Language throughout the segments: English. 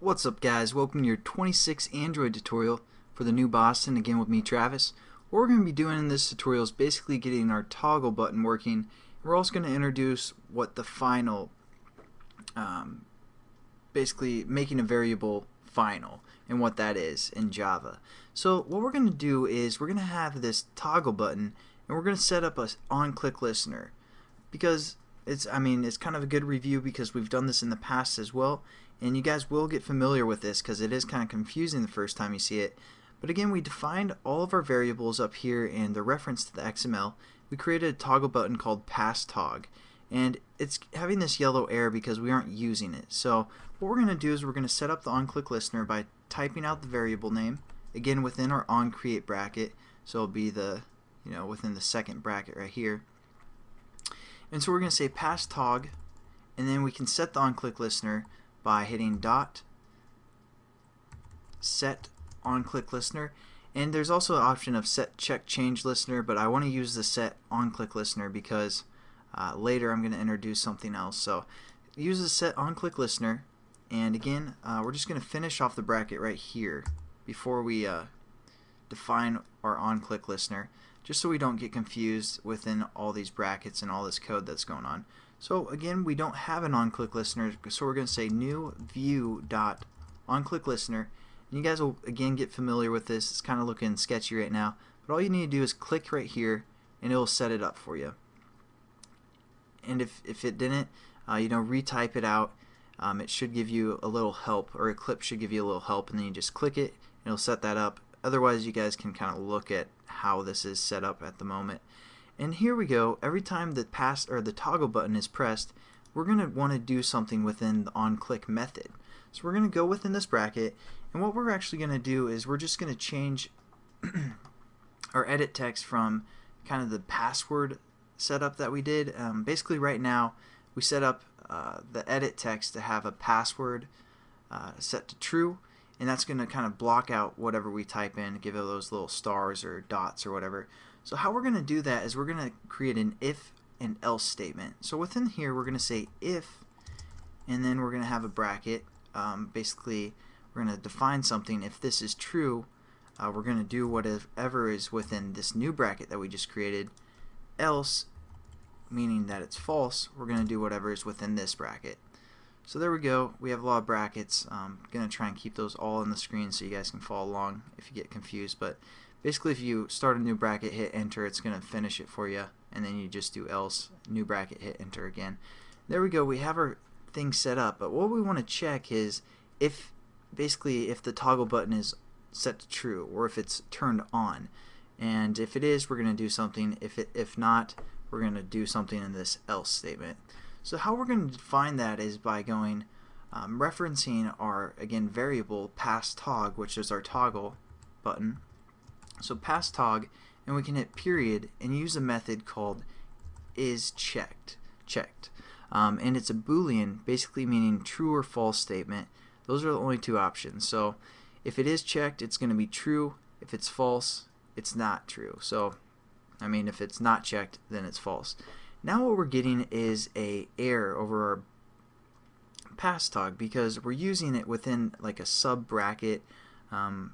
What's up, guys? Welcome to your 26 Android tutorial for the new Boston, again with me, Travis. What we're going to be doing in this tutorial is basically getting our toggle button working. We're also going to introduce what the final, basically making a variable final and what that is in Java. So what we're going to do is we're going to have this toggle button and we're going to set up a on-click listener, because it's kind of a good review because we've done this in the past as well, and you guys will get familiar with this because it is kind of confusing the first time you see it. But again, we defined all of our variables up here and the reference to the XML. We created a toggle button called passTog, and it's having this yellow error because we aren't using it. So what we're going to do is we're going to set up the on-click listener by typing out the variable name, again within our onCreate bracket, so it'll be the within the second bracket right here. And so we're going to say passTog, and then we can set the on-click listener by hitting dot set on-click listener. And there's also an option of set check change listener, but I want to use the set on-click listener because later I'm going to introduce something else. So use the set on-click listener, and again we're just going to finish off the bracket right here before we define our on-click listener, just so we don't get confused within all these brackets and all this code that's going on. So again, we don't have an on-click listener, so we're going to say new view dot on-click listener. And you guys will again get familiar with this. It's kind of looking sketchy right now, but all you need to do is click right here and it will set it up for you. And if it didn't, retype it out. It should give you a little help, or Eclipse should give you a little help, and then you just click it and it'll set that up. Otherwise, you guys can kind of look at how this is set up at the moment. And here we go. Every time the the toggle button is pressed, we're going to want to do something within the onClick method. So we're going to go within this bracket, and what we're actually going to do is we're just going to change our edit text from kind of the password setup that we did. Basically right now we set up the edit text to have a password set to true, and that's going to kind of block out whatever we type in, give it those little stars or dots or whatever. So how we're going to do that is we're going to create an if and else statement. So within here we're going to say if, and then we're going to have a bracket. Basically we're going to define something. If this is true, we're going to do whatever is within this new bracket that we just created. Else, meaning that it's false, we're going to do whatever is within this bracket. So there we go. We have a lot of brackets. I'm going to try and keep those all on the screen so you guys can follow along if you get confused. But basically, if you start a new bracket, hit enter, it's going to finish it for you, and then you just do else, new bracket, hit enter again. There we go. We have our thing set up. But what we want to check is if the toggle button is set to true, or if it's turned on. And if it is, we're going to do something. If not, we're going to do something in this else statement. So how we're going to define that is by going referencing our, again, variable passTog, which is our toggle button. So passTog, and we can hit period and use a method called isChecked. And it's a Boolean, basically meaning true or false statement. Those are the only two options. So if it is checked, it's going to be true. If it's false, it's not true. So if it's not checked, then it's false. Now what we're getting is a error over our passTog because we're using it within like a sub bracket, or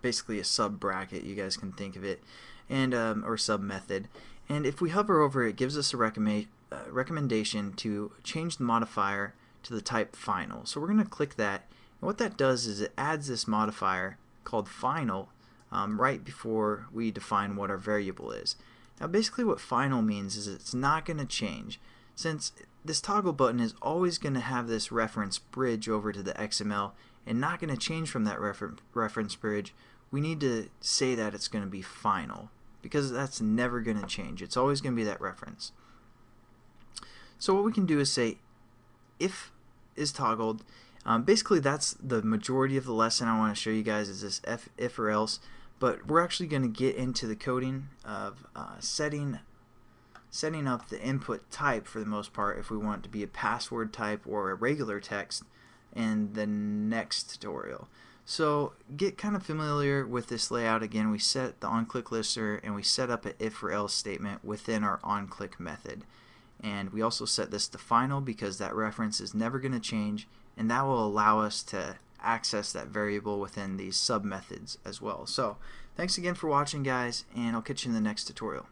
basically a sub bracket, you guys can think of it, and or sub method. And if we hover over it, it gives us a recommendation to change the modifier to the type final. So we're going to click that, and what that does is it adds this modifier called final right before we define what our variable is. Now basically what final means is it's not going to change. Since this toggle button is always going to have this reference bridge over to the XML and not going to change from that reference bridge, we need to say that it's going to be final, because that's never going to change. It's always going to be that reference. So what we can do is say if is toggled. Basically that's the majority of the lesson I want to show you guys, is this if or else. But we're actually going to get into the coding of setting up the input type for the most part, if we want it to be a password type or a regular text, in the next tutorial. So get kind of familiar with this layout. Again, we set the onClick listener and we set up an if or else statement within our onClick method. And we also set this to final because that reference is never going to change, and that will allow us to access that variable within these sub methods as well. So thanks again for watching, guys, and I'll catch you in the next tutorial.